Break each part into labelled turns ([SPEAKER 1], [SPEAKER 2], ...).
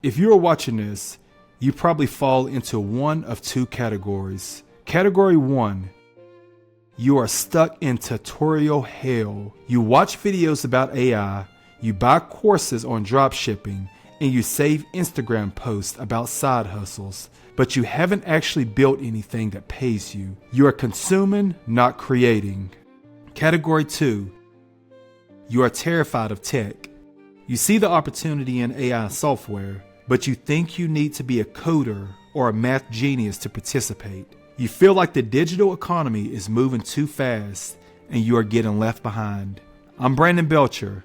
[SPEAKER 1] If you are watching this, you probably fall into one of two categories. Category 1, you are stuck in tutorial hell. You watch videos about AI, you buy courses on dropshipping, and you save Instagram posts about side hustles, but you haven't actually built anything that pays you. You are consuming, not creating. Category 2, you are terrified of tech. You see the opportunity in AI software, but you think you need to be a coder or a math genius to participate. You feel like the digital economy is moving too fast and you are getting left behind. I'm Brandon Belcher.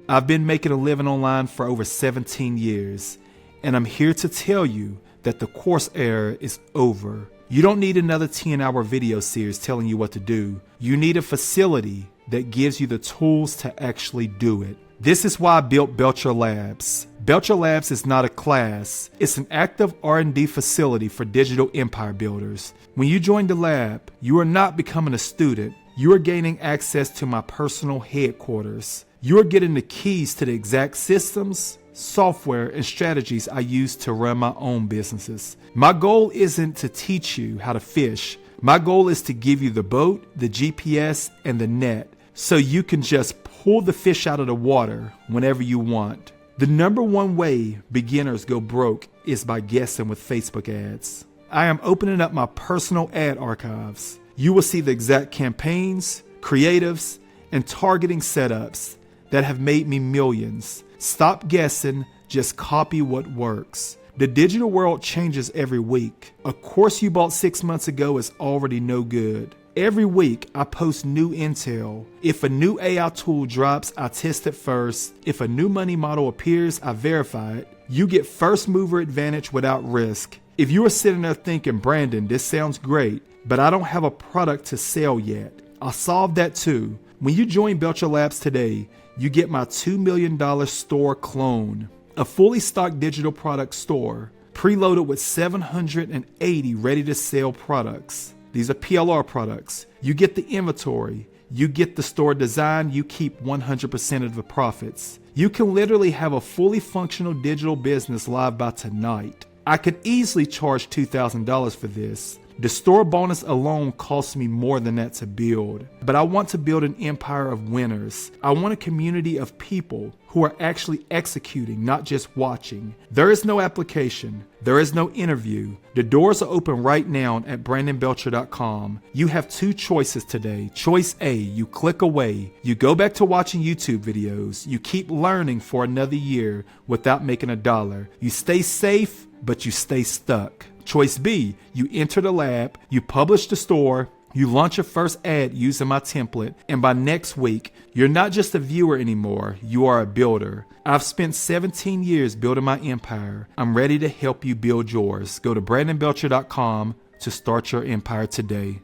[SPEAKER 1] I've been making a living online for over 17 years, and I'm here to tell you that the course era is over. You don't need another 10-hour video series telling you what to do. You need a facility that gives you the tools to actually do it. This is why I built Belcher Labs. Belcher Labs is not a class. It's an active R&D facility for digital empire builders. When you join the lab, you are not becoming a student. You are gaining access to my personal headquarters. You are getting the keys to the exact systems, software, and strategies I use to run my own businesses. My goal isn't to teach you how to fish. My goal is to give you the boat, the GPS, and the net, so you can just pull the fish out of the water whenever you want. The number one way beginners go broke is by guessing with Facebook ads. I am opening up my personal ad archives. You will see the exact campaigns, creatives, and targeting setups that have made me millions. Stop guessing, just copy what works. The digital world changes every week. A course you bought 6 months ago is already no good. Every week, I post new intel. If a new AI tool drops, I test it first. If a new money model appears, I verify it. You get first mover advantage without risk. If you are sitting there thinking, Brandon, this sounds great, but I don't have a product to sell yet, I'll solve that too. When you join Belcher Labs today, you get my $2 million store clone, a fully stocked digital product store, preloaded with 780 ready-to-sell products. These are PLR products. You get the inventory. You get the store design. You keep 100% of the profits. You can literally have a fully functional digital business live by tonight. I could easily charge $2,000 for this. The store bonus alone costs me more than that to build. But I want to build an empire of winners. I want a community of people who are actually executing, not just watching. There is no application. There is no interview. The doors are open right now at brandonbelcher.com. You have two choices today. Choice A, you click away. You go back to watching YouTube videos. You keep learning for another year without making a dollar. You stay safe, but you stay stuck. Choice B, you enter the lab, you publish the store, you launch your first ad using my template, and by next week, you're not just a viewer anymore, you are a builder. I've spent 17 years building my empire. I'm ready to help you build yours. Go to brandonbelcher.com to start your empire today.